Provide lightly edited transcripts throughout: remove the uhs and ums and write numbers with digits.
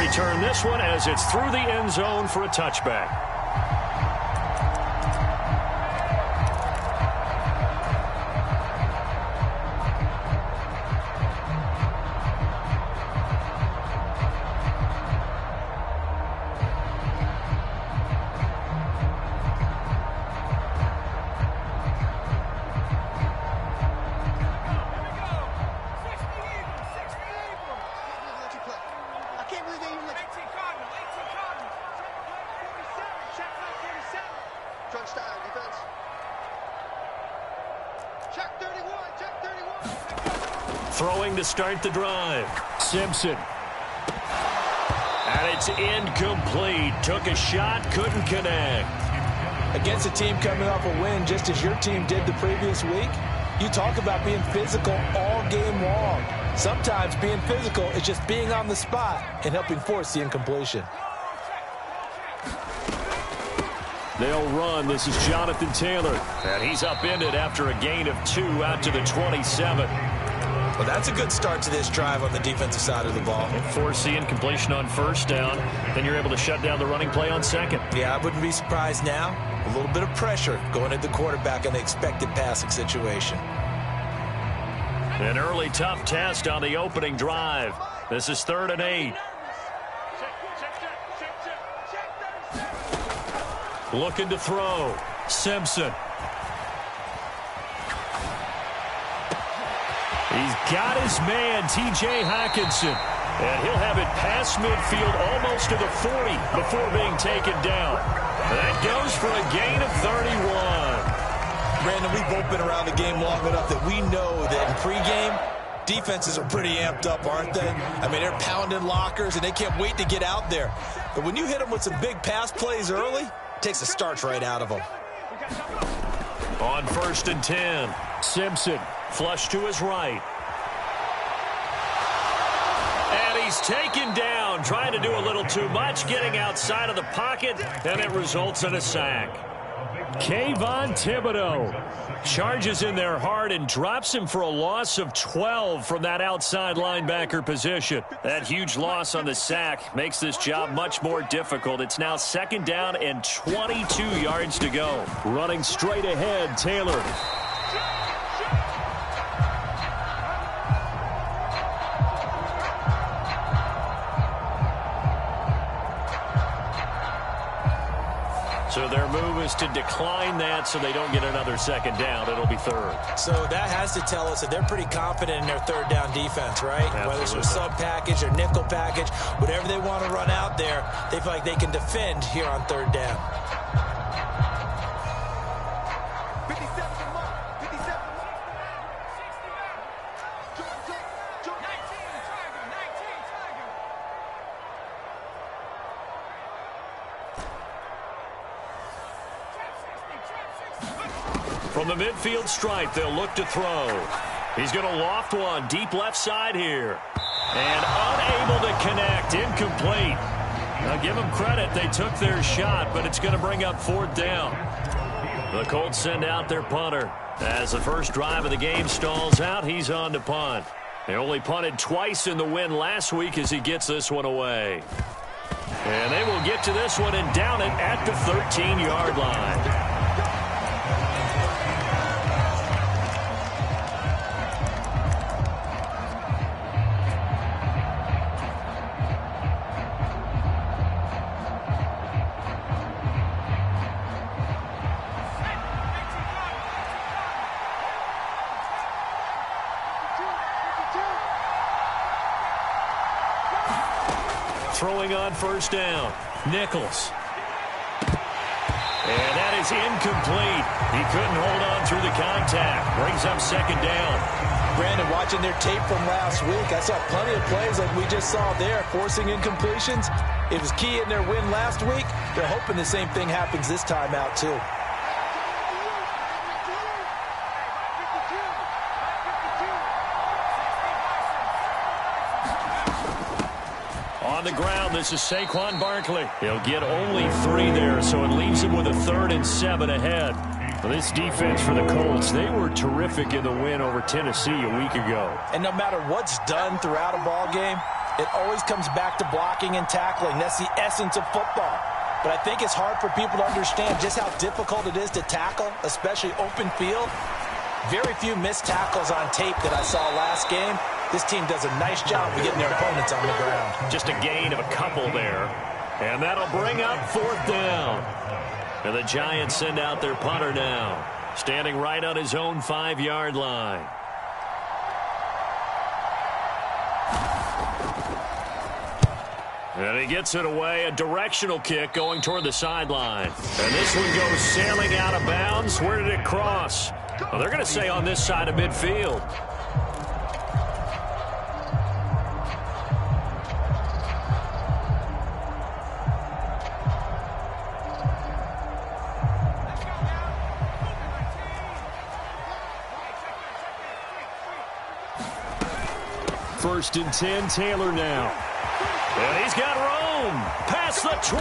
return this one as it's through the end zone for a touchback. Throwing to start the drive. Simpson. And it's incomplete. Took a shot, couldn't connect. Against a team coming off a win just as your team did the previous week, you talk about being physical all game long. Sometimes being physical is just being on the spot and helping force the incompletion. They'll run. This is Jonathan Taylor. And he's upended after a gain of 2 out to the 27. Well, that's a good start to this drive on the defensive side of the ball. And force the incompletion on first down. Then you're able to shut down the running play on second. Yeah, I wouldn't be surprised now. A little bit of pressure going at the quarterback in the expected passing situation. An early tough test on the opening drive. This is 3rd and 8. Looking to throw. Simpson. He's got his man, T.J. Hockenson. And he'll have it past midfield almost to the 40 before being taken down. That goes for a gain of 31. Brandon, we've both been around the game long enough that we know that in pregame, defenses are pretty amped up, aren't they? I mean, they're pounding lockers, and they can't wait to get out there. But when you hit them with some big pass plays early, it takes the starch right out of them. On 1st and 10, Simpson. Flush to his right. And he's taken down, trying to do a little too much, getting outside of the pocket, and it results in a sack. Kayvon Thibodeau charges in there hard and drops him for a loss of 12 from that outside linebacker position. That huge loss on the sack makes this job much more difficult. It's now 2nd down and 22 yards to go. Running straight ahead, Taylor. So their move is to decline that so they don't get another 2nd down. It'll be 3rd. So that has to tell us that they're pretty confident in their 3rd down defense, right? Absolutely. Whether it's a sub package or nickel package, whatever they want to run out there, they feel like they can defend here on 3rd down. From the midfield stripe, they'll look to throw. He's going to loft one deep left side here. And unable to connect. Incomplete. Now, give them credit. They took their shot, but it's going to bring up 4th down. The Colts send out their punter. As the first drive of the game stalls out, he's on to punt. They only punted twice in the win last week as he gets this one away. And they will get to this one and down it at the 13-yard line. Throwing on 1st down. Nichols. And that is incomplete. He couldn't hold on through the contact. Brings up 2nd down. Brandon, watching their tape from last week, I saw plenty of plays like we just saw there, forcing incompletions. It was key in their win last week. They're hoping the same thing happens this time out, too. On the ground, this is Saquon Barkley. He'll get only 3 there, so it leaves him with a 3rd and 7 ahead. Well, this defense for the Colts, they were terrific in the win over Tennessee a week ago. And no matter what's done throughout a ball game, It always comes back to blocking and tackling. That's the essence of football. But I think it's hard for people to understand just how difficult it is to tackle, especially open field. Very few missed tackles on tape that I saw last game. This team does a nice job of getting their opponents on the ground. Just a gain of a couple there. And that'll bring up 4th down. And the Giants send out their punter now, standing right on his own 5-yard line. And he gets it away, a directional kick going toward the sideline. And this one goes sailing out of bounds. Where did it cross? Well, they're going to say on this side of midfield. First and 10, Taylor now. And he's got room past the 20.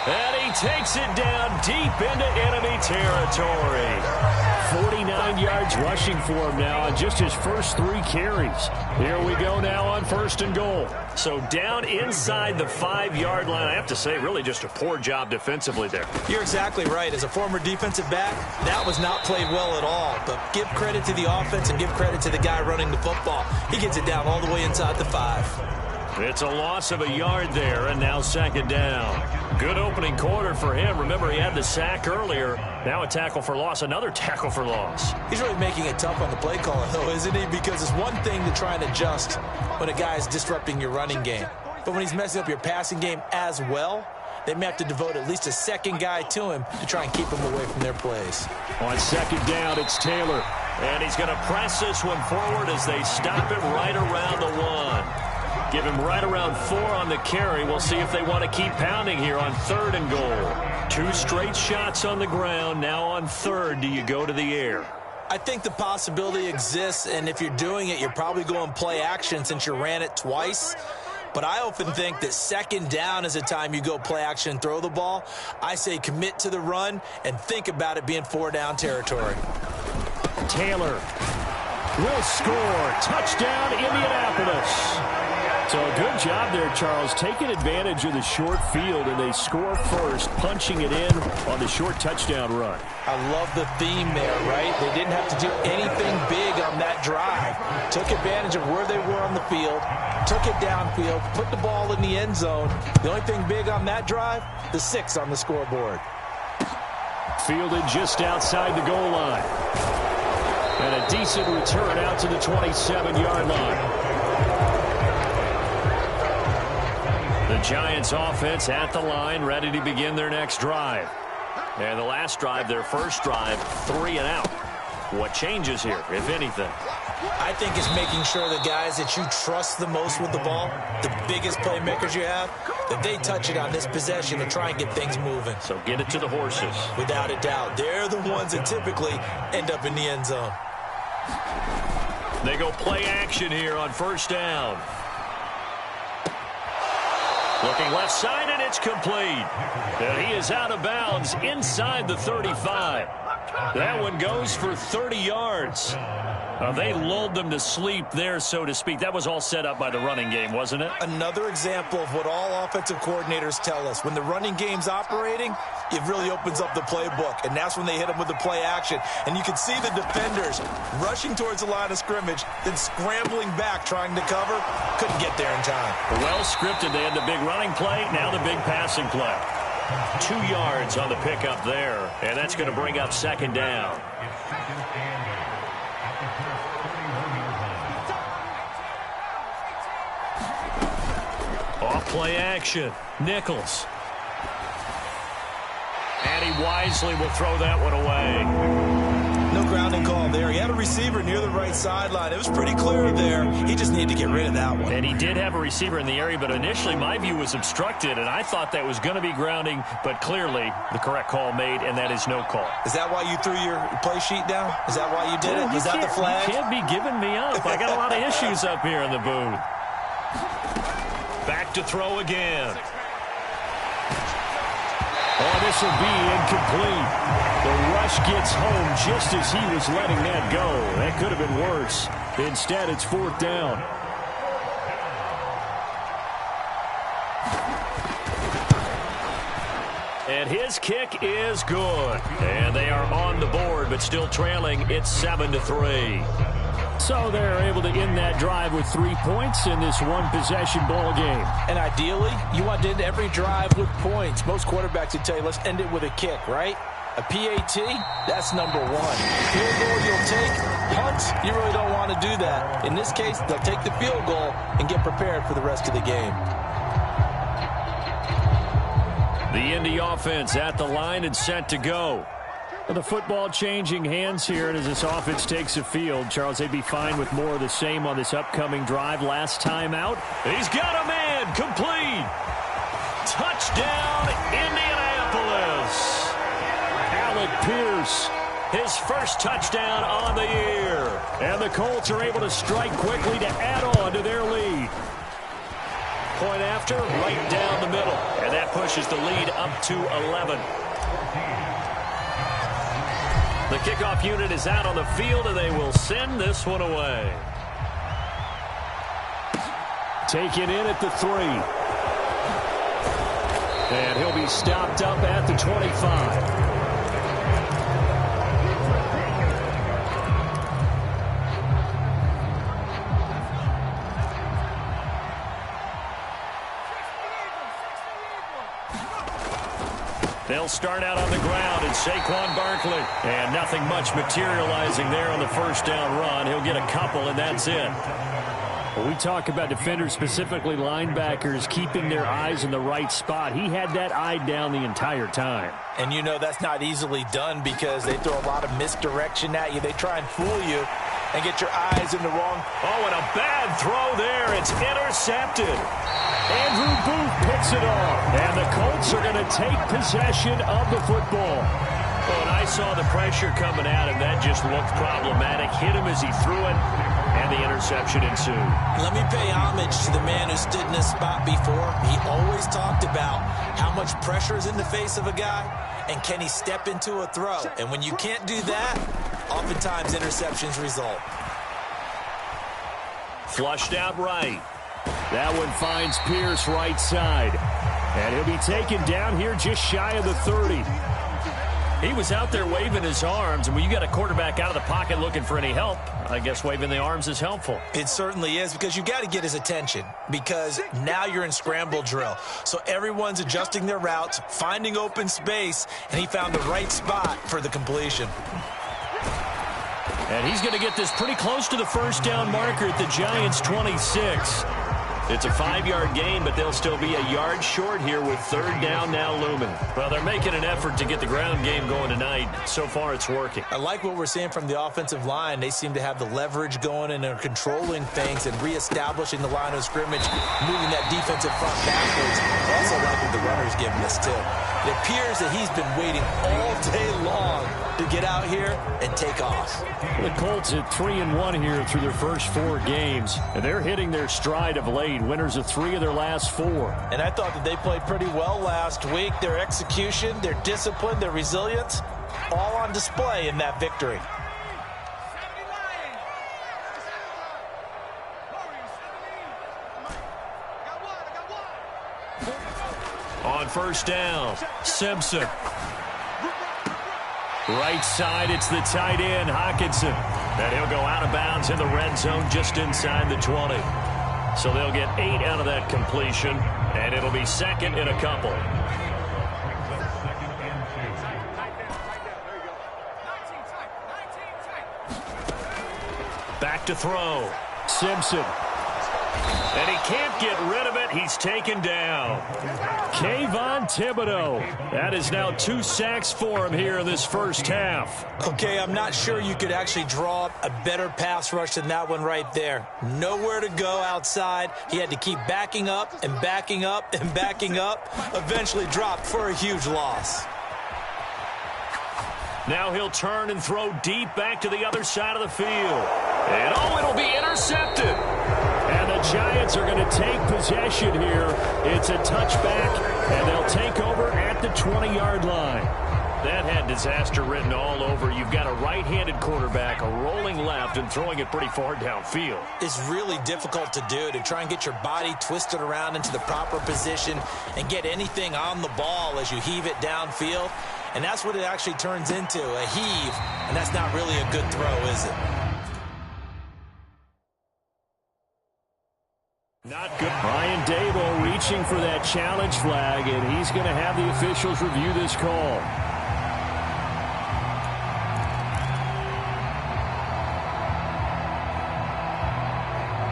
And he takes it down deep into enemy territory. 49 yards rushing for him now on just his first 3 carries. Here we go now on 1st and goal. So down inside the 5-yard line. I have to say, really just a poor job defensively there. You're exactly right. As a former defensive back, that was not played well at all. But give credit to the offense and give credit to the guy running the football. He gets it down all the way inside the 5. It's a loss of a yard there, and now 2nd down. Good opening quarter for him. Remember, he had the sack earlier. Now a tackle for loss, another tackle for loss. He's really making it tough on the play caller, though, isn't he? Because it's one thing to try and adjust when a guy is disrupting your running game. But when he's messing up your passing game as well, they may have to devote at least a second guy to him to try and keep him away from their plays. On 2nd down, it's Taylor. And he's going to press this one forward as they stop it right around the 1. Give him right around 4 on the carry. We'll see if they want to keep pounding here on 3rd and goal. 2 straight shots on the ground. Now on 3rd, do you go to the air? I think the possibility exists, and if you're doing it, you're probably going play action since you ran it twice. But I often think that 2nd down is a time you go play action and throw the ball. I say commit to the run and think about it being 4-down territory. Taylor will score. Touchdown, Indianapolis. So a good job there, Charles, taking advantage of the short field, and they score first, punching it in on the short touchdown run. I love the theme there, right? They didn't have to do anything big on that drive. Took advantage of where they were on the field, took it downfield, put the ball in the end zone. The only thing big on that drive, the 6 on the scoreboard. Fielded just outside the goal line. And a decent return out to the 27-yard line. The Giants offense at the line, ready to begin their next drive. And the last drive, their first drive, 3 and out. What changes here, if anything? I think it's making sure the guys that you trust the most with the ball, the biggest playmakers you have, that they touch it on this possession to try and get things moving. So get it to the horses. Without a doubt. They're the ones that typically end up in the end zone. They go play action here on 1st down. Looking left side, and it's complete. And he is out of bounds inside the 35. That one goes for 30 yards. They lulled them to sleep there, so to speak. That was all set up by the running game, wasn't it? Another example of what all offensive coordinators tell us. When the running game's operating, it really opens up the playbook, and that's when they hit them with the play action. And you can see the defenders rushing towards the line of scrimmage, then scrambling back, trying to cover. Couldn't get there in time. Well scripted. They had the big running play, now the big passing play. 2 yards on the pickup there, and that's going to bring up 2nd down. Off play action. Nichols. And he wisely will throw that one away. No grounding call there. He had a receiver near the right sideline. It was pretty clear there. He just needed to get rid of that one. And he did have a receiver in the area, but initially my view was obstructed, and I thought that was going to be grounding, but clearly the correct call made, and that is no call. Is that why you threw your play sheet down? Is that why you did it? Was that the flag? You can't be giving me up. I got a lot of issues up here in the booth. Back to throw again. Oh, this will be incomplete. The rush gets home just as he was letting that go. That could have been worse. Instead, it's 4th down. And his kick is good. And they are on the board, but still trailing. It's 7-3. So they're able to end that drive with 3 points in this one-possession ball game. And ideally, you want to end every drive with points. Most quarterbacks would tell you, let's end it with a kick, right? A PAT, that's number one. Field goal you'll take. Punt, you really don't want to do that. In this case, they'll take the field goal and get prepared for the rest of the game. The Indy offense at the line and set to go. The football changing hands here, and as this offense takes the field, Charles, they'd be fine with more of the same on this upcoming drive. Last time out. He's got a man. Complete. Touchdown, Indianapolis. Alec Pierce, his first touchdown on the year. And the Colts are able to strike quickly to add on to their lead. Point after, right down the middle. And that pushes the lead up to 11. The kickoff unit is out on the field, and they will send this one away. Taken in at the 3. And he'll be stopped up at the 25. They'll start out on the ground, and Saquon Barkley. And nothing much materializing there on the first down run. He'll get a couple, and that's it. When we talk about defenders, specifically linebackers, keeping their eyes in the right spot, he had that eye down the entire time. And you know that's not easily done because they throw a lot of misdirection at you. They try and fool you and get your eyes in the wrong. Oh, and a bad throw there. It's intercepted. Andrew Booth picks it off. And the Colts are going to take possession of the football. Oh, and I saw the pressure coming at him. That just looked problematic. Hit him as he threw it, and the interception ensued. Let me pay homage to the man who stood in this spot before. He always talked about how much pressure is in the face of a guy, and can he step into a throw. And when you can't do that, oftentimes interceptions result. Flushed out right. That one finds Pierce right side. And he'll be taken down here just shy of the 30. He was out there waving his arms, and when you got a quarterback out of the pocket looking for any help, I guess waving the arms is helpful. It certainly is, because you got to get his attention, because now you're in scramble drill. So everyone's adjusting their routes, finding open space, and he found the right spot for the completion. And he's going to get this pretty close to the first down marker at the Giants' 26. It's a 5-yard gain, but they'll still be a yard short here with third down now looming. Well, they're making an effort to get the ground game going tonight. So far, it's working. I like what we're seeing from the offensive line. They seem to have the leverage going, and they're controlling things and reestablishing the line of scrimmage, moving that defensive front backwards. I also like what the runner's giving us, too. It appears that he's been waiting all day long to get out here and take off. The Colts at 3-1 here through their first 4 games, and they're hitting their stride of late. Winners of 3 of their last 4. And I thought that they played pretty well last week. Their execution, their discipline, their resilience, all on display in that victory. On first down, Simpson. Right side, it's the tight end, Hockenson. And he'll go out of bounds in the red zone just inside the 20. So they'll get 8 out of that completion, and it'll be second in a couple. Back to throw. Simpson. And he can't get rid of it. He's taken down. Kayvon Thibodeau. That is now 2 sacks for him here in this first half. Okay, I'm not sure you could actually draw up a better pass rush than that one right there. Nowhere to go outside. He had to keep backing up and backing up and backing up. Eventually dropped for a huge loss. Now he'll turn and throw deep back to the other side of the field. And oh, it'll be intercepted. And the Giants are going to take possession here. It's a touchback, and they'll take over at the 20-yard line. That had disaster written all over. You've got a right-handed quarterback, a rolling left, and throwing it pretty far downfield. It's really difficult to do, to try and get your body twisted around into the proper position and get anything on the ball as you heave it downfield. And that's what it actually turns into, a heave. And that's not really a good throw, is it? Not good. Brian Dable reaching for that challenge flag, and he's going to have the officials review this call.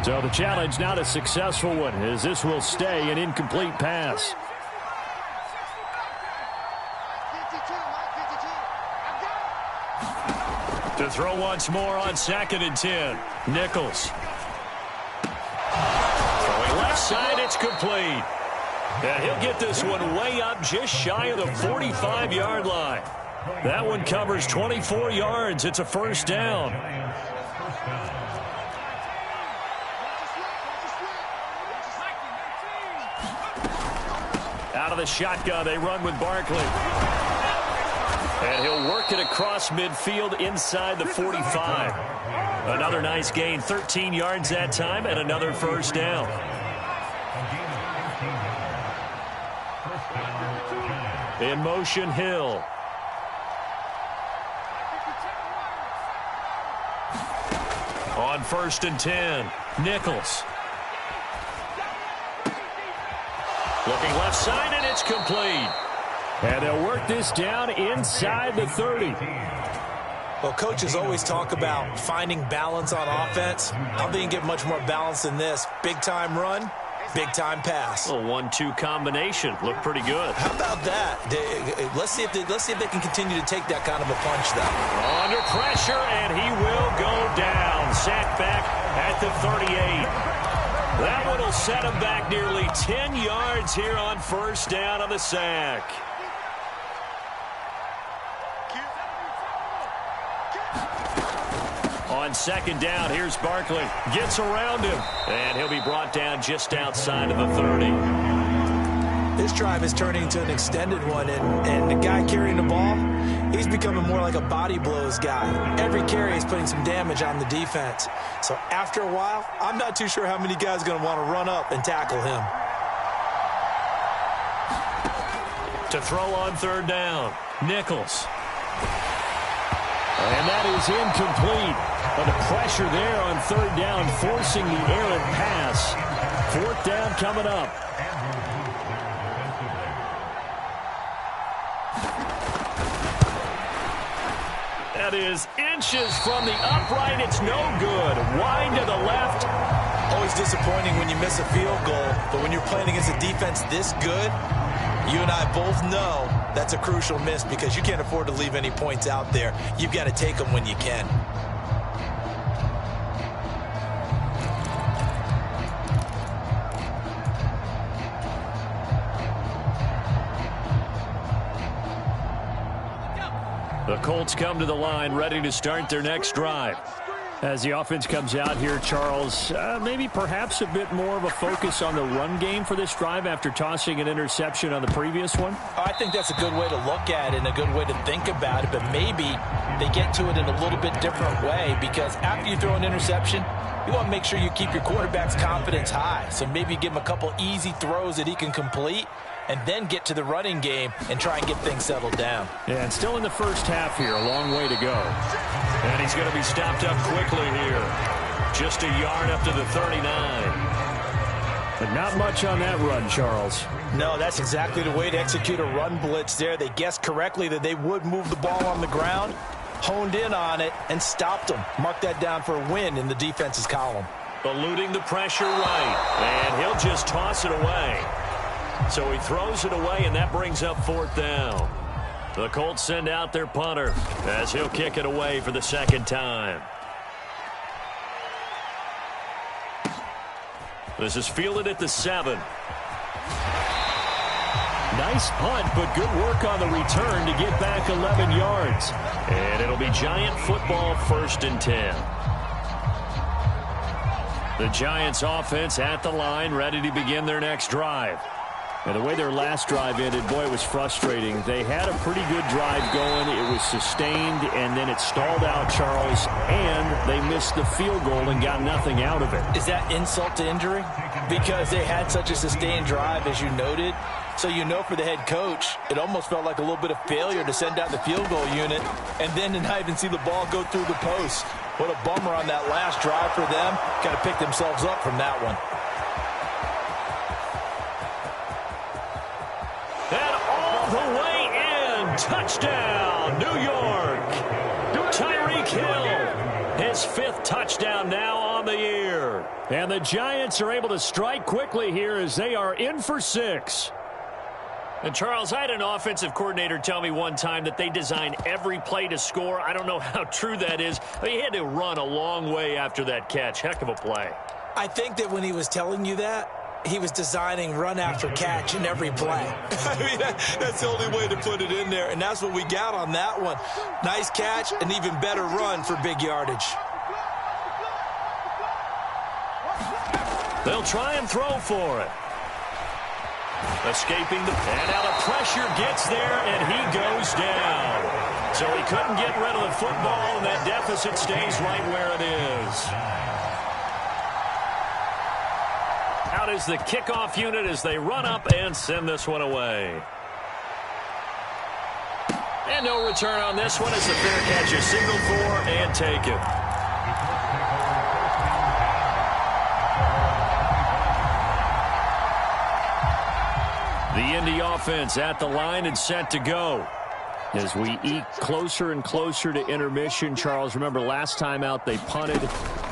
So the challenge not a successful one, as this will stay an incomplete pass. To throw once more on 2nd and 10. Nichols. Throwing left side, it's complete. And he'll get this one way up just shy of the 45-yard line. That one covers 24 yards. It's a first down. Out of the shotgun, they run with Barkley. And he'll work it across midfield inside the 45. Another nice gain, 13 yards that time, and another first down. In motion, Hill. On 1st and 10, Nichols. Looking left side, and it's complete. And they'll work this down inside the 30. Well, coaches always talk about finding balance on offense. I don't think you get much more balance than this. Big-time run, big-time pass. A 1-2 combination. Looked pretty good. How about that? Let's see if they can continue to take that kind of a punch, though. Under pressure, and he will go down. Sacked back at the 38. That one will set him back nearly 10 yards here on first down on the sack. On 2nd down, here's Barkley. Gets around him, and he'll be brought down just outside of the 30. This drive is turning into an extended one, and the guy carrying the ball, he's becoming more like a body blows guy. Every carry is putting some damage on the defense. So after a while, I'm not too sure how many guys are going to want to run up and tackle him. To throw on 3rd down, Nichols. And that is incomplete. But the pressure there on 3rd down, forcing the errant pass. 4th down coming up. That is inches from the upright. It's no good. Wide to the left. Always disappointing when you miss a field goal, but when you're playing against a defense this good, you and I both know that's a crucial miss because you can't afford to leave any points out there. You've got to take them when you can. The Colts come to the line, ready to start their next drive. As the offense comes out here, Charles, maybe perhaps a bit more of a focus on the run game for this drive after tossing an interception on the previous one? I think that's a good way to look at it and a good way to think about it, but maybe they get to it in a little bit different way because after you throw an interception, you want to make sure you keep your quarterback's confidence high. So maybe give him a couple easy throws that he can complete and then get to the running game and try and get things settled down. Yeah, and still in the first half here, a long way to go. And he's going to be stopped up quickly here. Just a yard up to the 39. But not much on that run, Charles. No, that's exactly the way to execute a run blitz there. They guessed correctly that they would move the ball on the ground, honed in on it, and stopped them. Mark that down for a win in the defense's column. Eluding the pressure right, and he'll just toss it away. So he throws it away, and that brings up 4th down. The Colts send out their punter as he'll kick it away for the 2nd time. This is fielded at the 7. Nice punt, but good work on the return to get back 11 yards. And it'll be Giant football, 1st and 10. The Giants offense at the line, ready to begin their next drive. And the way their last drive ended, boy, it was frustrating. They had a pretty good drive going. It was sustained, and then it stalled out, Charles, and they missed the field goal and got nothing out of it. Is that insult to injury? Because they had such a sustained drive, as you noted. So you know for the head coach, it almost felt like a little bit of failure to send out the field goal unit and then to not even see the ball go through the post. What a bummer on that last drive for them. Got to pick themselves up from that one. And all the way in. Touchdown, New York. Tyreek Hill, his 5th touchdown now on the year. And the Giants are able to strike quickly here as they are in for 6. And, Charles, I had an offensive coordinator tell me one time that they design every play to score. I don't know how true that is. But he had to run a long way after that catch. Heck of a play. I think that when he was telling you that, he was designing run after catch in every play. I mean, that's the only way to put it in there, and that's what we got on that one. Nice catch, an even better run for big yardage. They'll try and throw for it. Escaping and now the pressure gets there, and he goes down. So he couldn't get rid of the football, and that deficit stays right where it is. Out is the kickoff unit as they run up and send this one away. And no return on this one as the fair catch is signaled for and taken. The Indy offense at the line and set to go. As we eke closer and closer to intermission, Charles, remember last time out they punted.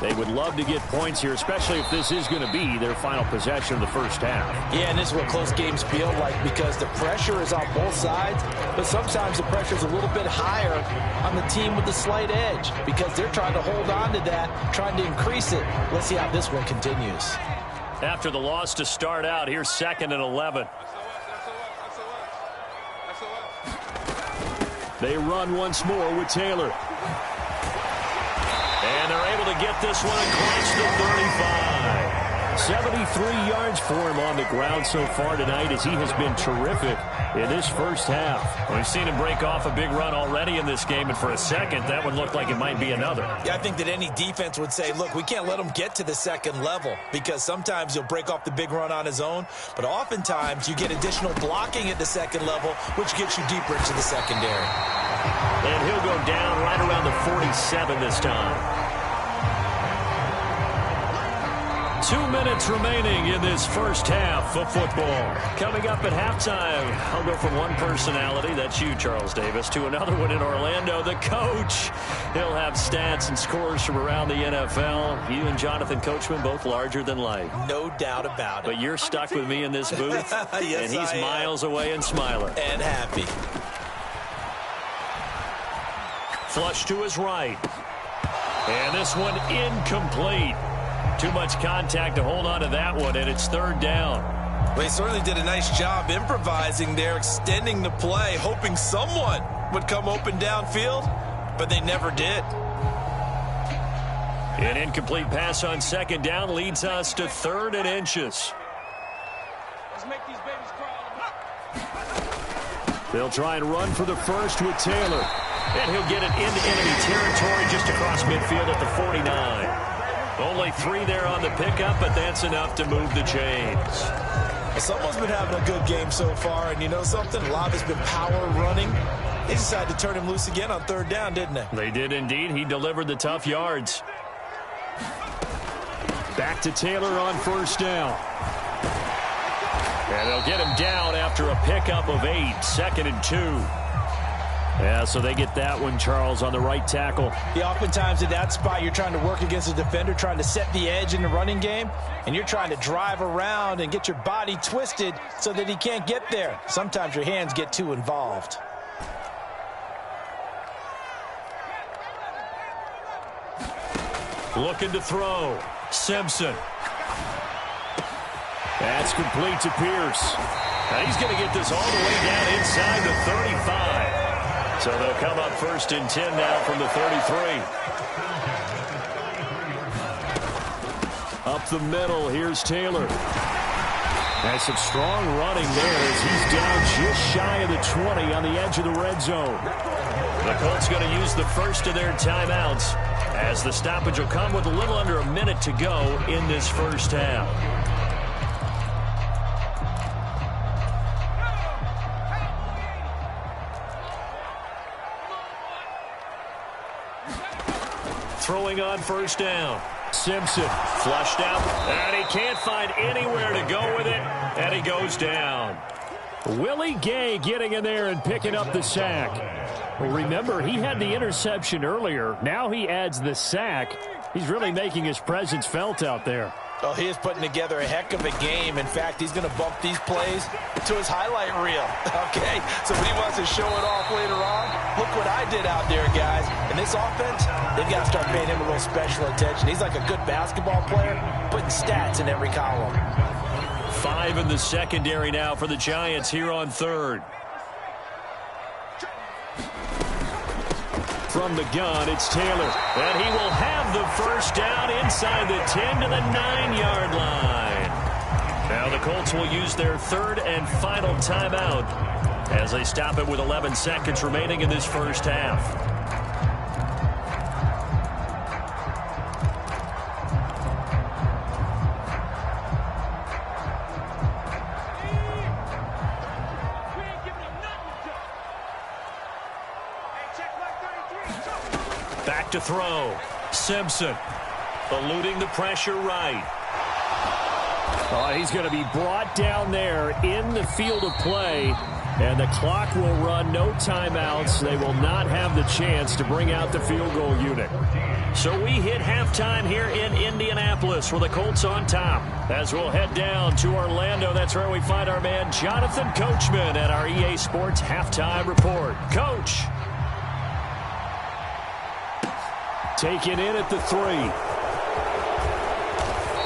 They would love to get points here, especially if this is going to be their final possession of the first half. Yeah, and this is what close games feel like because the pressure is on both sides, but sometimes the pressure is a little bit higher on the team with the slight edge because they're trying to hold on to that, trying to increase it. Let's see how this one continues. After the loss to start out, here's 2nd and 11. They run once more with Taylor. And they're able to get this one across the 35. 73 yards for him on the ground so far tonight as he has been terrific in this first half. We've seen him break off a big run already in this game, and for a second, that would look like it might be another. Yeah, I think that any defense would say, look, we can't let him get to the second level because sometimes he'll break off the big run on his own, but oftentimes you get additional blocking at the second level, which gets you deeper into the secondary. And he'll go down right around the 47 this time. 2 minutes remaining in this first half of football. Coming up at halftime, I'll go from one personality, that's you, Charles Davis, to another one in Orlando, the coach. He'll have stats and scores from around the NFL. You and Jonathan Coachman, both larger than life. No doubt about it. But you're stuck with me in this booth, yes, and he's miles away and smiling. And happy. Flush to his right. And this one incomplete. Too much contact to hold on to that one, and it's 3rd down. Well, he certainly did a nice job improvising there, extending the play, hoping someone would come open downfield, but they never did. An incomplete pass on 2nd down leads us to 3rd and inches. Let's make these babies cry. They'll try and run for the first with Taylor. And he'll get it into enemy territory just across midfield at the 49. Only 3 there on the pickup, but that's enough to move the chains. Someone's been having a good game so far, and you know something? A lot has been power running. They decided to turn him loose again on 3rd down, didn't they? They did indeed. He delivered the tough yards. Back to Taylor on 1st down. And they'll get him down after a pickup of 8, 2nd and 2. Yeah, so they get that one, Charles, on the right tackle. Yeah, oftentimes at that spot, you're trying to work against a defender, trying to set the edge in the running game, and you're trying to drive around and get your body twisted so that he can't get there. Sometimes your hands get too involved. Looking to throw. Simpson. That's complete to Pierce. Now he's going to get this all the way down inside the 35. So they'll come up 1st and 10 now from the 33. Up the middle, here's Taylor. And some strong running there as he's down just shy of the 20 on the edge of the red zone. The Colts going to use the first of their timeouts as the stoppage will come with a little under a minute to go in this first half. Throwing on first down. Simpson flushed out, and he can't find anywhere to go with it, and he goes down. Willie Gay getting in there and picking up the sack. Well, remember, he had the interception earlier. Now he adds the sack. He's really making his presence felt out there. Oh, he is putting together a heck of a game. In fact, he's going to bump these plays to his highlight reel. Okay, so when he wants to show it off later on, look what I did out there, guys. And this offense, they've got to start paying him a little special attention. He's like a good basketball player, putting stats in every column. 5 in the secondary now for the Giants here on third. From the gun, it's Taylor. And he will have the first down inside the 10 to the 9-yard line. Now the Colts will use their third and final timeout as they stop it with 11 seconds remaining in this first half. Back to throw. Simpson eluding the pressure right. Oh, he's going to be brought down there in the field of play, and the clock will run. No timeouts. They will not have the chance to bring out the field goal unit. So we hit halftime here in Indianapolis with the Colts on top. As we'll head down to Orlando, that's where we find our man Jonathan Coachman at our EA Sports Halftime Report. Coach. Taken in at the 3.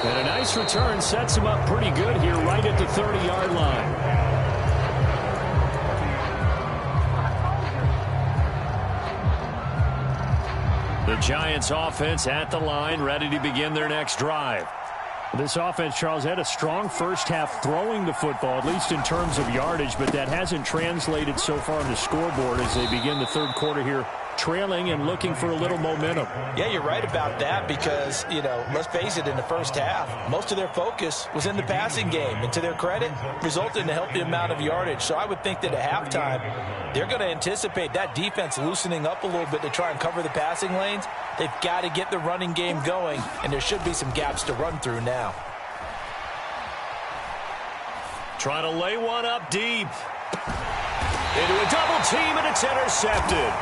And a nice return sets him up pretty good here right at the 30-yard line. The Giants offense at the line, ready to begin their next drive. This offense, Charles, had a strong first half throwing the football, at least in terms of yardage, but that hasn't translated so far on the scoreboard as they begin the third quarter here, trailing and looking for a little momentum. Yeah, you're right about that because, you know, let's face it, in the first half, most of their focus was in the passing game. And to their credit, resulted in a healthy amount of yardage. So I would think that at halftime, they're going to anticipate that defense loosening up a little bit to try and cover the passing lanes. They've got to get the running game going, and there should be some gaps to run through now. Trying to lay one up deep. Into a double team, and it's intercepted.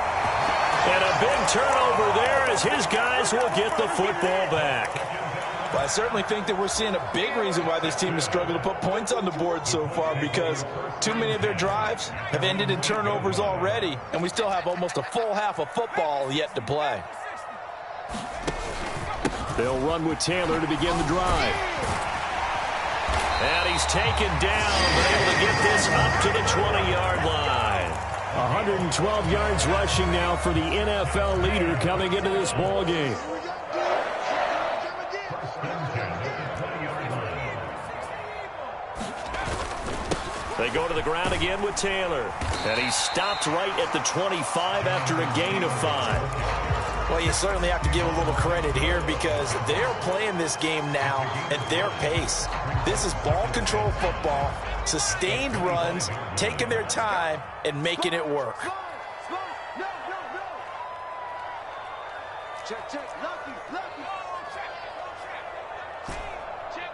And a big turnover there as his guys will get the football back. Well, I certainly think that we're seeing a big reason why this team has struggled to put points on the board so far, because too many of their drives have ended in turnovers already, and we still have almost a full half of football yet to play. They'll run with Taylor to begin the drive. And he's taken down, but able to get this up to the 20-yard line. 112 yards rushing now for the NFL leader coming into this ball game. They go to the ground again with Taylor. And he stopped right at the 25 after a gain of 5. Well, you certainly have to give a little credit here because they're playing this game now at their pace. This is ball control football, sustained runs, taking their time, and making it work. Check, check, lucky, lucky. Check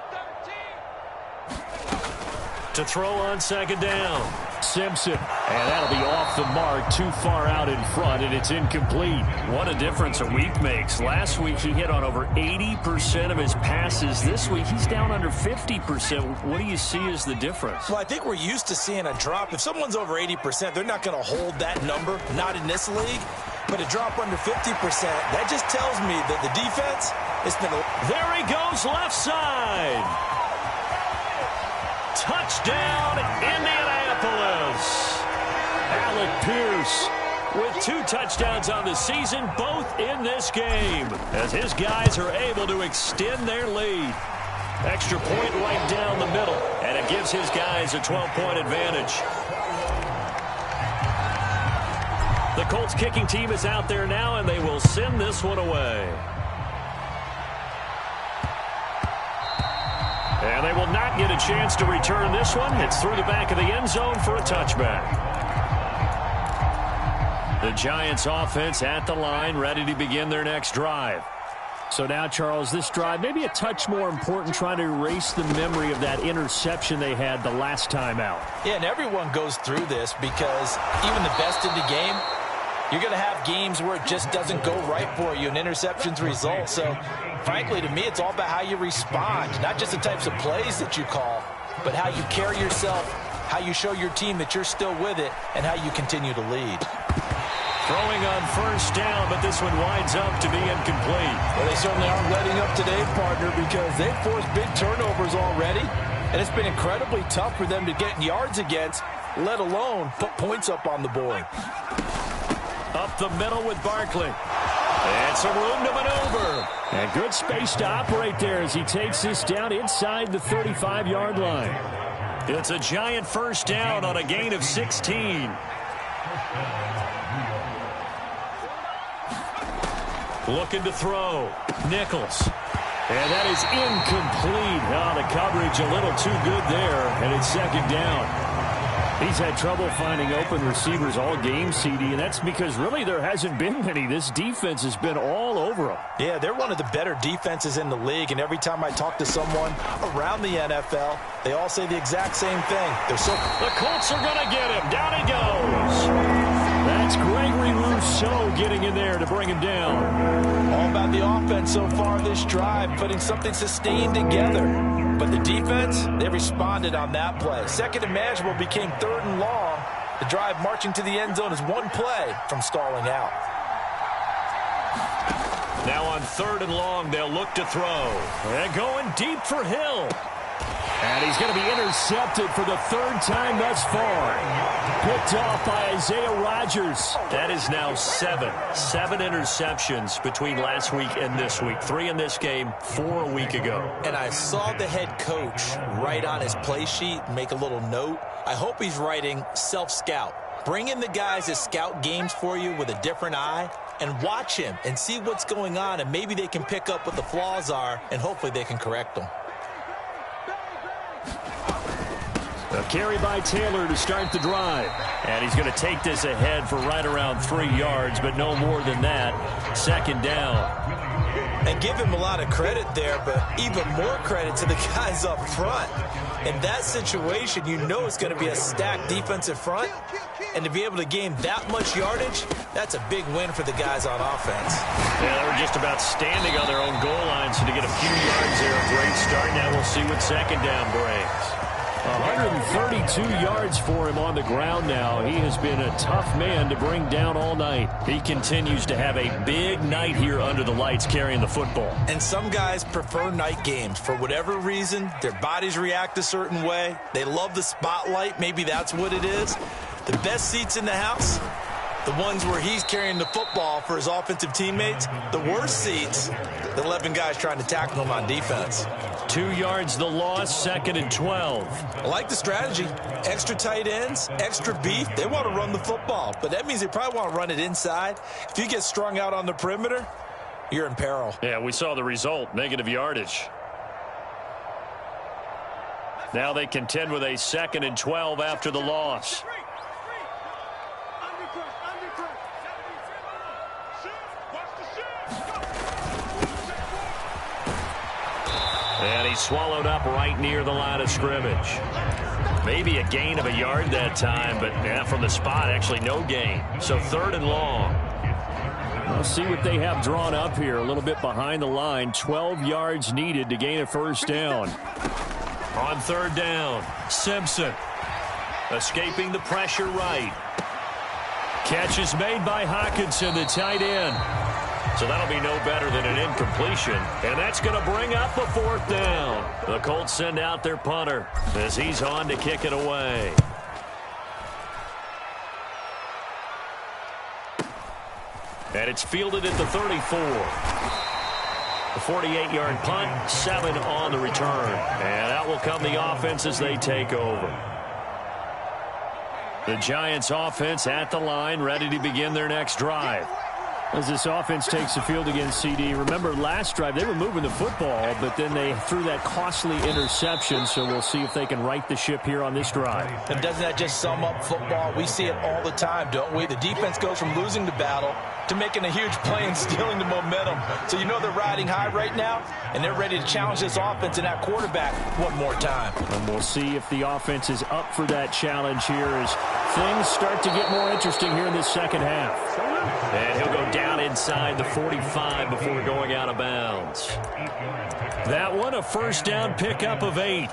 13. To throw on second down. Simpson. And that'll be off the mark, too far out in front, and it's incomplete. What a difference a week makes. Last week he hit on over 80% of his passes. This week he's down under 50%. What do you see as the difference? Well, I think we're used to seeing a drop. If someone's over 80%, they're not going to hold that number, not in this league. But a drop under 50%, that just tells me that the defense has been... There he goes, left side. Touchdown, Indianapolis. Alec Pierce with 2 touchdowns on the season, both in this game, as his guys are able to extend their lead. Extra point right down the middle, and it gives his guys a 12-point advantage. The Colts kicking team is out there now, and they will send this one away. And they will not get a chance to return this one. It's through the back of the end zone for a touchback. The Giants offense at the line, ready to begin their next drive. So now, Charles, this drive maybe a touch more important, trying to erase the memory of that interception they had the last time out. Yeah, and everyone goes through this because even the best in the game, you're going to have games where it just doesn't go right for you, and interceptions result. So, frankly, to me, it's all about how you respond, not just the types of plays that you call, but how you carry yourself, how you show your team that you're still with it, and how you continue to lead. Throwing on first down, but this one winds up to be incomplete. Well, they certainly aren't letting up today, partner, because they've forced big turnovers already, and it's been incredibly tough for them to get yards against, let alone put points up on the board. Up the middle with Barkley. And some room to maneuver. And good space to operate there as he takes this down inside the 35-yard line. It's a Giant first down on a gain of 16. Looking to throw. Nichols. And that is incomplete. Oh, the coverage a little too good there, and it's second down. He's had trouble finding open receivers all game, CD, and that's because really there hasn't been many. This defense has been all over him. Yeah, they're one of the better defenses in the league, and every time I talk to someone around the NFL, they all say the exact same thing. The Colts are going to get him. Down he goes. That's Gregory Rousseau getting in there to bring him down. All about the offense so far this drive, putting something sustained together. But the defense, they responded on that play. Second and manageable became third and long. The drive marching to the end zone is one play from stalling out. Now on third and long, they'll look to throw. And going deep for Hill. And he's going to be intercepted for the third time thus far. Picked off by Isaiah Rodgers. That is now seven interceptions between last week and this week. 3 in this game, 4 a week ago. And I saw the head coach write on his play sheet, make a little note. I hope he's writing self-scout. Bring in the guys that scout games for you with a different eye and watch him and see what's going on, and maybe they can pick up what the flaws are, and hopefully they can correct them. A carry by Taylor to start the drive. And he's going to take this ahead for right around 3 yards, but no more than that. Second down. And give him a lot of credit there, but even more credit to the guys up front. In that situation, you know it's going to be a stacked defensive front. And to be able to gain that much yardage, that's a big win for the guys on offense. Yeah, they were just about standing on their own goal line, so to get a few yards there, a great start. Now we'll see what second down brings. 132 yards for him on the ground now. He has been a tough man to bring down all night. He continues to have a big night here under the lights carrying the football. And some guys prefer night games. For whatever reason, their bodies react a certain way. They love the spotlight. Maybe that's what it is. The best seats in the house, the ones where he's carrying the football for his offensive teammates. The worst seats, the 11 guys trying to tackle him on defense. 2 yards the loss, second and 12. I like the strategy. Extra tight ends, extra beef. They want to run the football, but that means they probably want to run it inside. If you get strung out on the perimeter, you're in peril. Yeah, we saw the result, negative yardage. Now they contend with a second and 12 after the loss. And he swallowed up right near the line of scrimmage. Maybe a gain of a yard that time, but yeah, from the spot, actually no gain. So third and long. We'll see what they have drawn up here. A little bit behind the line. 12 yards needed to gain a first down. On third down, Simpson. Escaping the pressure right. Catch is made by Hockenson, the tight end. So that'll be no better than an incompletion. And that's going to bring up the fourth down. The Colts send out their punter as he's on to kick it away. And it's fielded at the 34. A 48-yard punt, 7 on the return. And out will come the offense as they take over. The Giants offense at the line, ready to begin their next drive. As this offense takes the field against CD, remember last drive they were moving the football, but then they threw that costly interception, so we'll see if they can right the ship here on this drive. And doesn't that just sum up football? We see it all the time, don't we? The defense goes from losing the battle to making a huge play and stealing the momentum. So you know they're riding high right now, and they're ready to challenge this offense and that quarterback one more time. And we'll see if the offense is up for that challenge here as things start to get more interesting here in this second half. And he'll go down inside the 45 before going out of bounds. That one, a first down pickup of 8.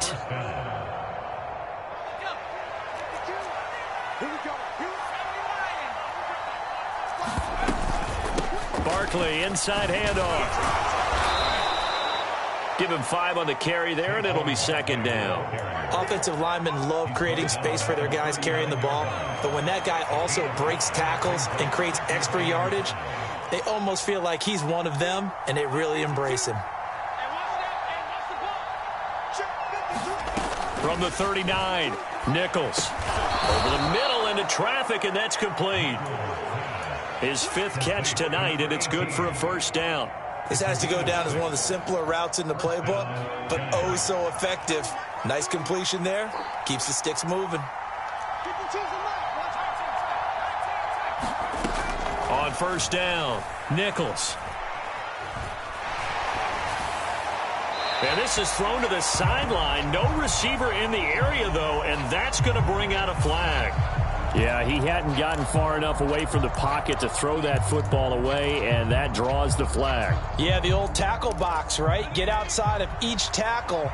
Barkley, inside handoff. Give him 5 on the carry there, and it'll be second down. Offensive linemen love creating space for their guys carrying the ball, but when that guy also breaks tackles and creates extra yardage, they almost feel like he's one of them, and they really embrace him. From the 39, Nichols. Over the middle into traffic, and that's complete. His 5th catch tonight, and it's good for a first down. This has to go down as one of the simpler routes in the playbook, but oh so effective. Nice completion there. Keeps the sticks moving. On first down, Nichols. And this is thrown to the sideline. No receiver in the area, though, and that's going to bring out a flag. Yeah, he hadn't gotten far enough away from the pocket to throw that football away, and that draws the flag. Yeah, the old tackle box, right? Get outside of each tackle,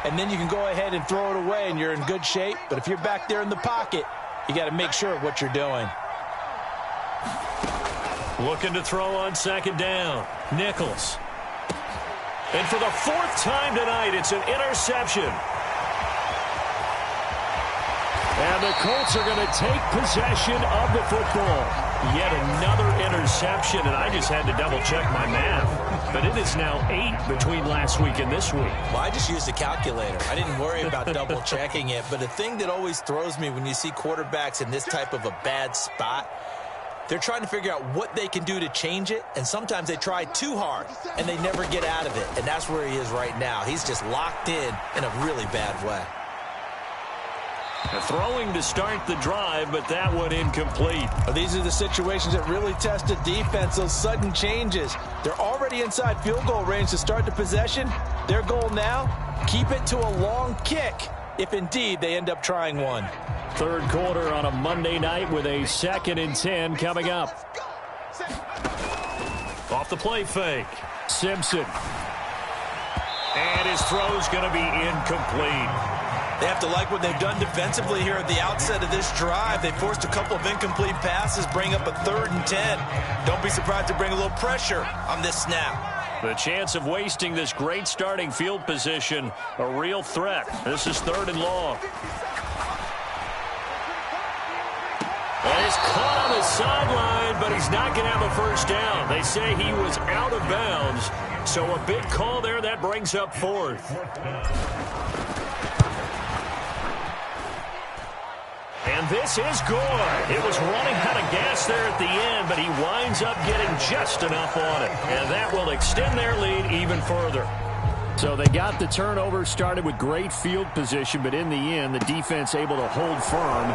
and then you can go ahead and throw it away, and you're in good shape. But if you're back there in the pocket, you got to make sure of what you're doing. Looking to throw on second down, Nichols. And for the 4th time tonight, it's an interception. And the Colts are going to take possession of the football. Yet another interception, and I just had to double-check my math. But it is now 8 between last week and this week. Well, I just used a calculator. I didn't worry about double-checking it. But the thing that always throws me when you see quarterbacks in this type of a bad spot, they're trying to figure out what they can do to change it, and sometimes they try too hard, and they never get out of it. And that's where he is right now. He's just locked in a really bad way. Throwing to start the drive, but that one incomplete. These are the situations that really test the defense, those sudden changes. They're already inside field goal range to start the possession. Their goal now, keep it to a long kick, if indeed they end up trying one. Third quarter on a Monday night with a 2nd and 10 coming up. Off the play fake. Simpson. And his throw's going to be incomplete. They have to like what they've done defensively here at the outset of this drive. They forced a couple of incomplete passes, bring up a 3rd and 10. Don't be surprised to bring a little pressure on this snap. The chance of wasting this great starting field position, a real threat. This is 3rd and long. And he's caught on the sideline, but he's not going to have a first down. They say he was out of bounds, so a big call there. That brings up 4th. And this is good. It was running out of gas there at the end, but he winds up getting just enough on it. And that will extend their lead even further. So they got the turnover started with great field position, but in the end, the defense able to hold firm,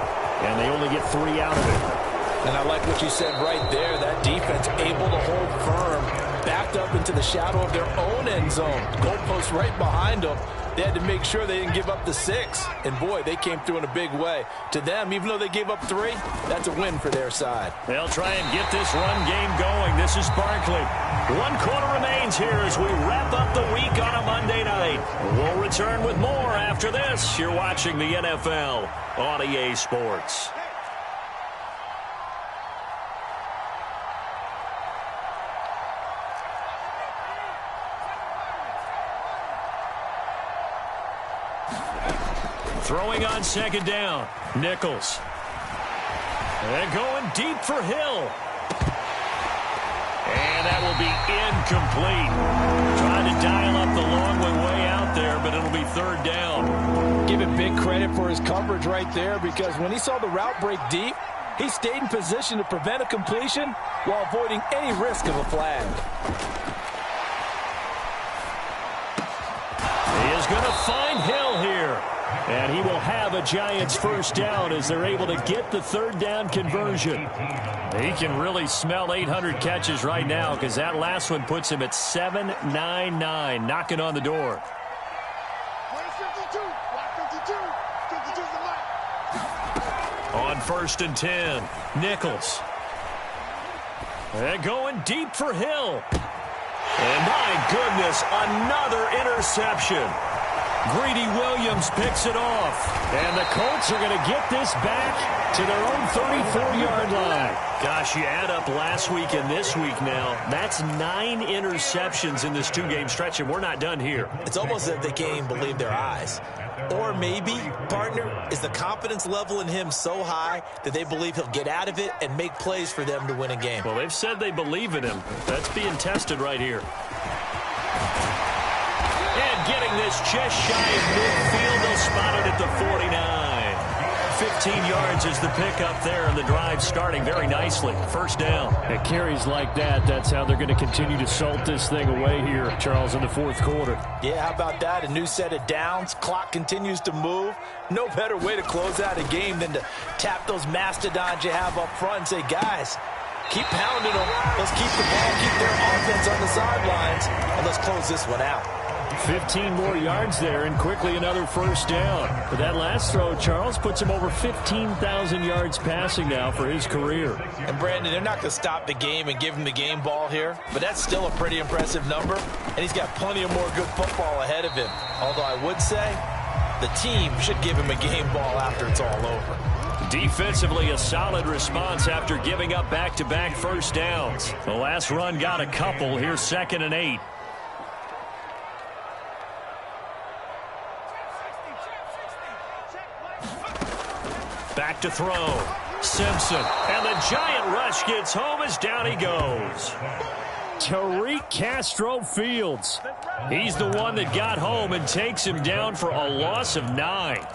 and they only get 3 out of it. And I like what you said right there. That defense able to hold firm, backed up into the shadow of their own end zone. Goalpost right behind them. They had to make sure they didn't give up the 6. And, boy, they came through in a big way. To them, even though they gave up 3, that's a win for their side. They'll try and get this run game going. This is Barkley. 1 quarter remains here as we wrap up the week on a Monday night. We'll return with more after this. You're watching the NFL on EA Sports. Throwing on second down, Nichols. And going deep for Hill. And that will be incomplete. Trying to dial up the long way out there, but it'll be third down. Give him big credit for his coverage right there, because when he saw the route break deep, he stayed in position to prevent a completion while avoiding any risk of a flag. He is going to find Hill here. And he will have a Giants first down as they're able to get the third down conversion. He can really smell 800 catches right now, because that last one puts him at 799, knocking on the door. 52, 52 is the mark. On 1st and 10, Nichols. They're going deep for Hill. And my goodness, another interception. Greedy Williams picks it off. And the Colts are going to get this back to their own 34-yard line. Gosh, you add up last week and this week now. That's 9 interceptions in this 2-game stretch, and we're not done here. It's almost as if they can't even believe their eyes. Or maybe, partner, is the confidence level in him so high that they believe he'll get out of it and make plays for them to win a game. Well, they've said they believe in him. That's being tested right here. And getting this just shy of midfield, they'll spot it at the 49. 15 yards is the pickup there, and the drive starting very nicely. First down. At carries like that, that's how they're going to continue to salt this thing away here, Charles, in the fourth quarter. Yeah, how about that? A new set of downs. Clock continues to move. No better way to close out a game than to tap those mastodons you have up front and say, guys, keep pounding them. Let's keep the ball, keep their offense on the sidelines, and let's close this one out. 15 more yards there, and quickly another first down. But that last throw, Charles, puts him over 15,000 yards passing now for his career. And, Brandon, they're not going to stop the game and give him the game ball here, but that's still a pretty impressive number, and he's got plenty of more good football ahead of him. Although I would say the team should give him a game ball after it's all over. Defensively, a solid response after giving up back-to-back first downs. The last run got a couple. Here's 2nd and 8. Back to throw. Simpson. And the giant rush gets home as down he goes. Tariq Castro-Fields. He's the one that got home and takes him down for a loss of 9.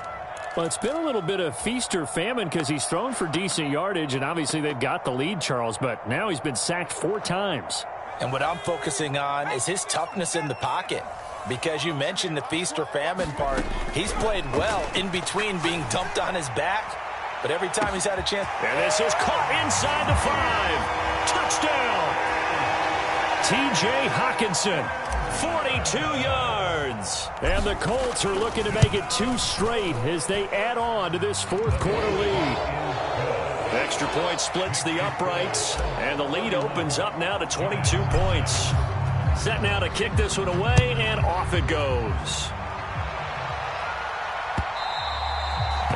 Well, it's been a little bit of feast or famine because he's thrown for decent yardage, and obviously they've got the lead, Charles, but now he's been sacked 4 times. And what I'm focusing on is his toughness in the pocket. Because you mentioned the feast or famine part, he's played well in between being dumped on his back. But every time he's had a chance. And this is caught inside the 5. Touchdown. T.J. Hawkinson, 42 yards. And the Colts are looking to make it 2 straight as they add on to this fourth quarter lead. Extra point splits the uprights, and the lead opens up now to 22 points. Set now to kick this one away, and off it goes.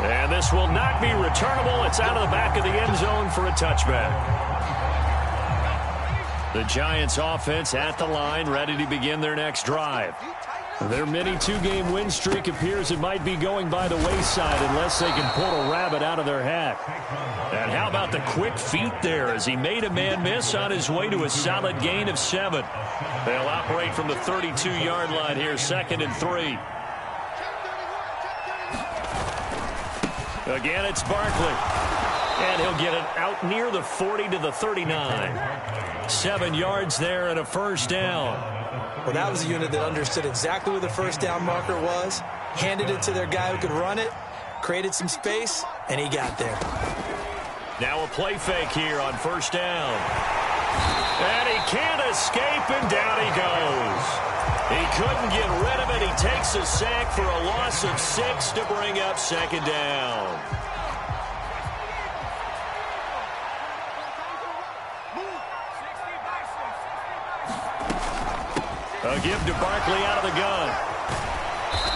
And this will not be returnable. It's out of the back of the end zone for a touchback. The Giants offense at the line, ready to begin their next drive. Their mini 2-game win streak appears it might be going by the wayside unless they can pull a rabbit out of their hat. And how about the quick feet there as he made a man miss on his way to a solid gain of 7. They'll operate from the 32-yard line here, 2nd and 3. Again, it's Barkley. And he'll get it out near the 40 to the 39. 7 yards there and a first down. Well, that was a unit that understood exactly where the first down marker was, handed it to their guy who could run it, created some space, and he got there. Now a play fake here on first down. And he can't escape, and down he goes. He couldn't get rid of it. He takes a sack for a loss of 6 to bring up 2nd down. A give to Barkley out of the gun.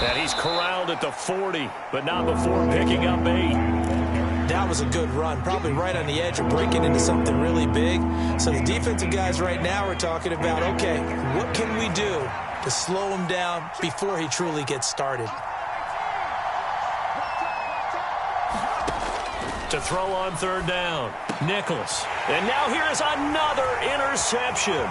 And he's corralled at the 40, but not before picking up 8. That was a good run, probably right on the edge of breaking into something really big. So the defensive guys right now are talking about, okay, what can we do to slow him down before he truly gets started? to throw on third down. Nichols. And now here is another interception.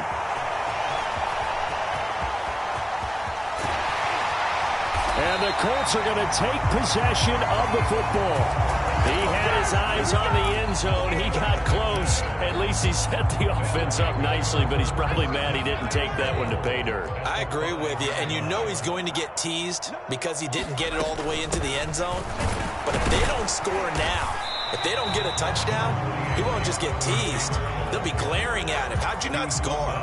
And the Colts are going to take possession of the football. He had his eyes on the end zone. He got close. At least he set the offense up nicely, but he's probably mad he didn't take that one to pay dirt. I agree with you, and you know he's going to get teased because he didn't get it all the way into the end zone. But if they don't score now, if they don't get a touchdown, he won't just get teased. They'll be glaring at him. How'd you not score?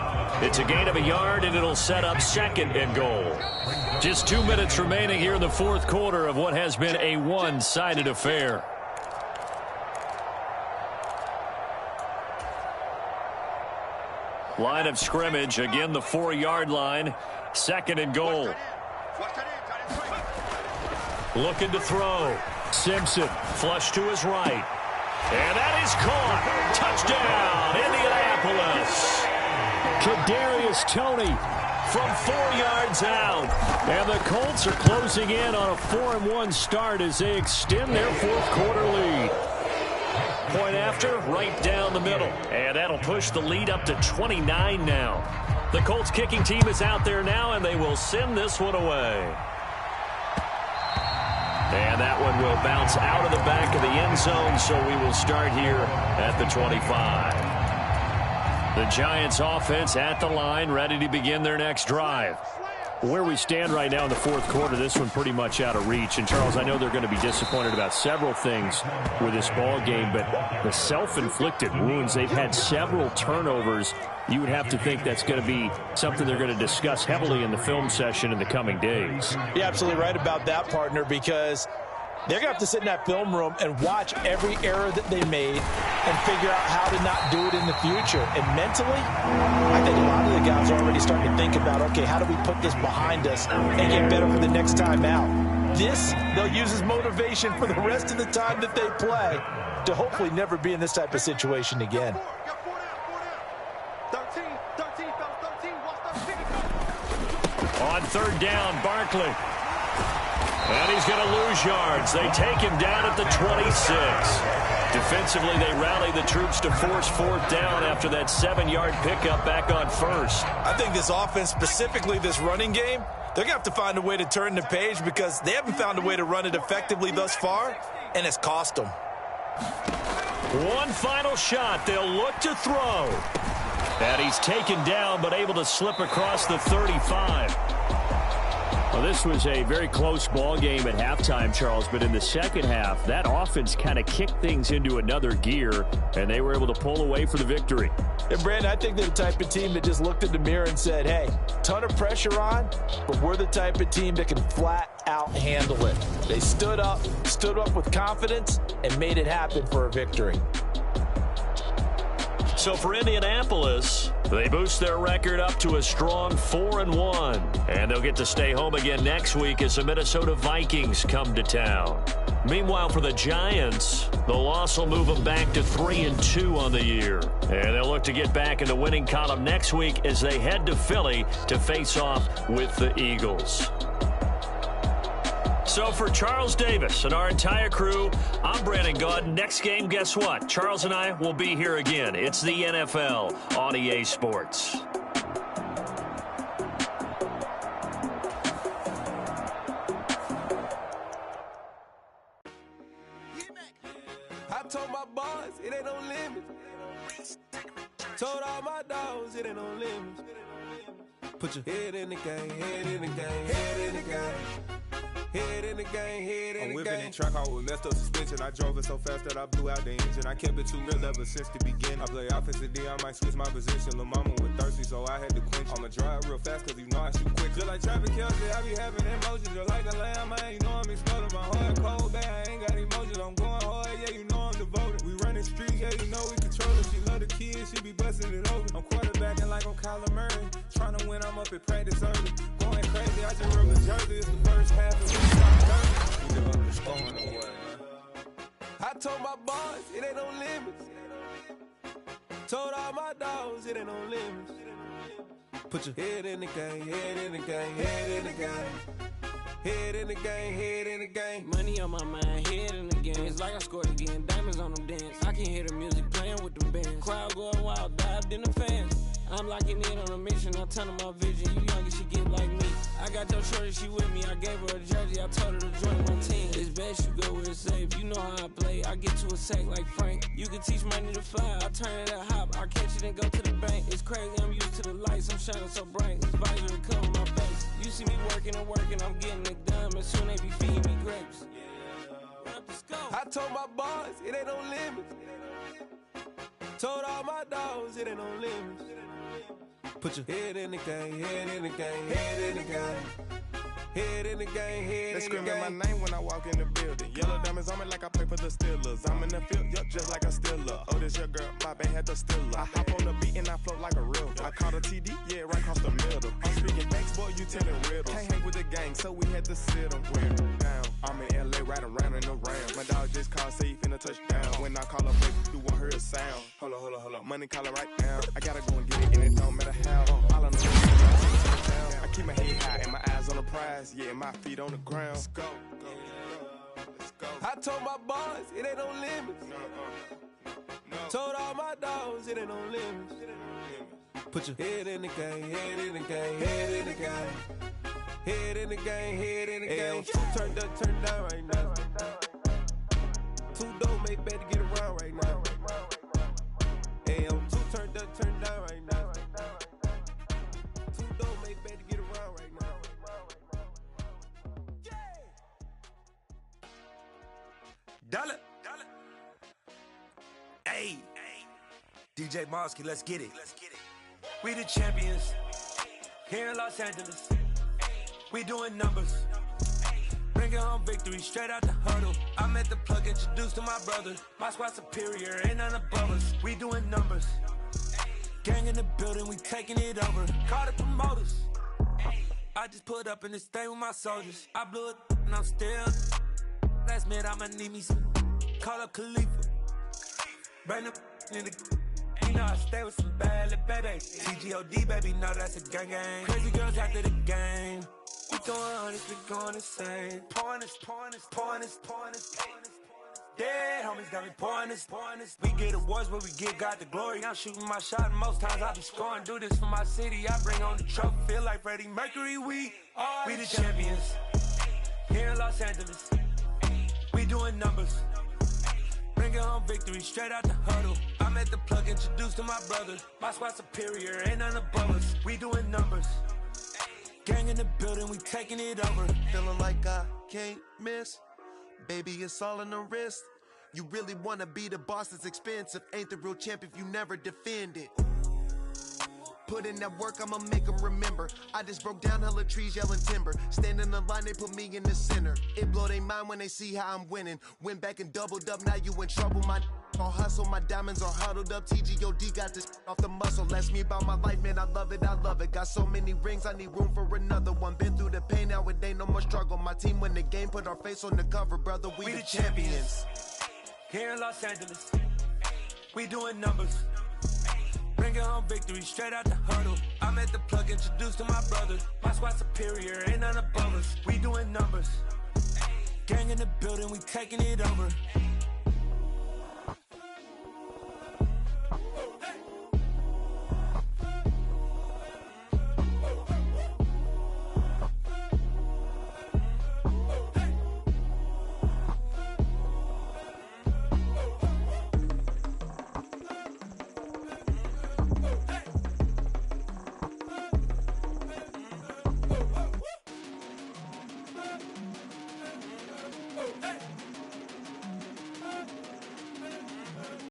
It's a gain of a yard, and it'll set up second and goal. Just 2 minutes remaining here in the fourth quarter of what has been a one-sided affair. Line of scrimmage, again the 4-yard line, second and goal. Looking to throw. Simpson, flush to his right. And that is caught. Touchdown, Indianapolis. Kadarius Toney from 4 yards out. And the Colts are closing in on a 4-1 start as they extend their fourth quarter lead. Point after, right down the middle. And that'll push the lead up to 29 now. The Colts kicking team is out there now, and they will send this one away. And that one will bounce out of the back of the end zone, so we will start here at the 25. The Giants offense at the line, ready to begin their next drive. Where we stand right now in the fourth quarter, this one pretty much out of reach. And, Charles, I know they're going to be disappointed about several things with this ball game, but the self-inflicted wounds, they've had several turnovers. You would have to think that's going to be something they're going to discuss heavily in the film session in the coming days. You're absolutely right about that, partner, because they're going to have to sit in that film room and watch every error that they made and figure out how to not do it in the future. And mentally, I think a lot of the guys are already starting to think about, okay, how do we put this behind us and get better for the next time out? This, they'll use as motivation for the rest of the time that they play to hopefully never be in this type of situation again. On third down, Barkley. And he's going to lose yards. They take him down at the 26. Defensively, they rally the troops to force fourth down after that 7-yard pickup back on first. I think this offense, specifically this running game, they're going to have to find a way to turn the page because they haven't found a way to run it effectively thus far, and it's cost them. One final shot. They'll look to throw. And he's taken down but able to slip across the 35. Well, this was a very close ball game at halftime, Charles, but in the second half, that offense kind of kicked things into another gear, and they were able to pull away for the victory. And, Brandon, I think they're the type of team that just looked in the mirror and said, hey, ton of pressure on, but we're the type of team that can flat out handle it. They stood up with confidence, and made it happen for a victory. So for Indianapolis, they boost their record up to a strong 4-1. And they'll get to stay home again next week as the Minnesota Vikings come to town. Meanwhile, for the Giants, the loss will move them back to 3-2 on the year. And they'll look to get back in the winning column next week as they head to Philly to face off with the Eagles. So for Charles Davis and our entire crew, I'm Brandon Gaud. Next game, guess what? Charles and I will be here again. It's the NFL on EA Sports. I told my boss it ain't no limit. Told all my dogs it ain't no limit. Put your head in the game, head in the game, head in the game. Head in the game, head in the game. I'm whipping in track hall with messed up suspension. I drove it so fast that I blew out the engine. I kept it too real ever since the beginning. I play offensive D, I might switch my position. Lil' mama was thirsty, so I had to quench. I'ma drive real fast, cause you know I shoot quick. Just like traffic Kelsey, I be having emotions. Just like a lamb, man, you know I'm exploding. My heart cold, bad, I ain't got emotions. I'm going hard, yeah, you know I'm devoted. We running streets, yeah, you know we control it. She love the kids, she be busting it open. I'm quarterbacking like I'm Kyler Murray. Trying to win, I'm up at practice early. Going crazy, I just rub the jersey. It's the first half of the I told my boss it ain't no limits. Told all my dogs it ain't no limits. Put your head in the game, head in the game, head in the game. Head in the game, head in the game. Money on my mind, head in the game. It's like I scored again. Diamonds on them dance. I can hear the music playing with them bands. Crowd going wild, dived in the fans. I'm locking in on a mission, I tell her my vision. You young and she get like me. I got your shorty, she with me. I gave her a jersey, I told her to join my team. It's best you go where it's safe. You know how I play. I get to a sack like Frank. You can teach money to fly. I turn it a hop. I catch it and go to the bank. It's crazy, I'm used to the lights. I'm shining so bright. This visor to cover my face. You see me working and working. I'm getting it done. And soon they be feeding me grapes. I told my boys, it ain't no limits. Told all my dogs, it ain't no limits. Put your head in the game, head in the game, head in the game. Head in the game, head They in the game. screaming my name when I walk in the building. Yellow diamonds on me like I play for the Steelers. I'm in the field, yup, just like a Steeler. Oh, this your girl, my band had the Steeler. I hop on the beat and I float like a river. I caught a TD, yeah, right across the middle. I'm speaking thanks, boy, you telling riddles. Can't hang with the gang, so we had to sit them down. I'm in LA, riding around in the Rams. My dog just called, say he finna touchdown. When I call up, baby, you won't hear a sound. Hold up, money calling right now. I gotta go and get it, and it don't matter how. All I know is I keep my head high and my eyes on the prize. Yeah, my feet on the ground. Let's go. Let's go. I told my boys, it ain't no limits. Told all my dogs, it ain't no limits. Put your head in the game, head in the game, head in the game. Head in the game, head in the game. Two turned up, turned down right now. Two dope make better get around right now. Hey, I'm two turned up, turned down right now. Two dope make better get around right now. Dollar. Hey. DJ Mosky, let's get it. We the champions here in Los Angeles. We doing numbers. Bringing home victory straight out the huddle. I'm at the plug, introduced to my brother. My squad superior, ain't none above us. We doing numbers. Gang in the building, we taking it over. Call the promoters. I just put up in this thing with my soldiers. I blew it and I'm still. Last minute I'ma need me some. Call up Khalifa. Bring them in the. You know I stay with some bad little babies. TGOD, baby, know that's a gang gang. Crazy girls after the game. We going honest, we going insane. Pouring this. Dead homies got me pouring this. We get awards, but we give God the glory. I'm shooting my shot, and most times I be scoring. Do this for my city, I bring on the trophy. Feel like Freddie Mercury, we the champions. Here in Los Angeles, we doing numbers. Bringing home victory straight out the huddle. I'm at the plug, introduced to my brother. My squad superior, ain't none above us. We doing numbers. Gang in the building, we taking it over. Feeling like I can't miss. Baby, it's all in the wrist. You really wanna be the boss, it's expensive. Ain't the real champ if you never defend it. Put in that work, I'ma make them remember. I just broke down hella trees, yelling timber. Stand in the line, they put me in the center. It blow their mind when they see how I'm winning. Went back and doubled up, now you in trouble. My all hustle, my diamonds are huddled up. TGOD got this off the muscle. Ask me about my life, man, I love it. Got so many rings, I need room for another one. Been through the pain, now it ain't no more struggle. My team win the game, put our face on the cover, brother. We the champions. Here in Los Angeles, we doing numbers. Bringing home victory straight out the huddle. I'm at the plug, introduced to my brother. My squad superior, ain't none above us. We doing numbers. Gang in the building, we taking it over.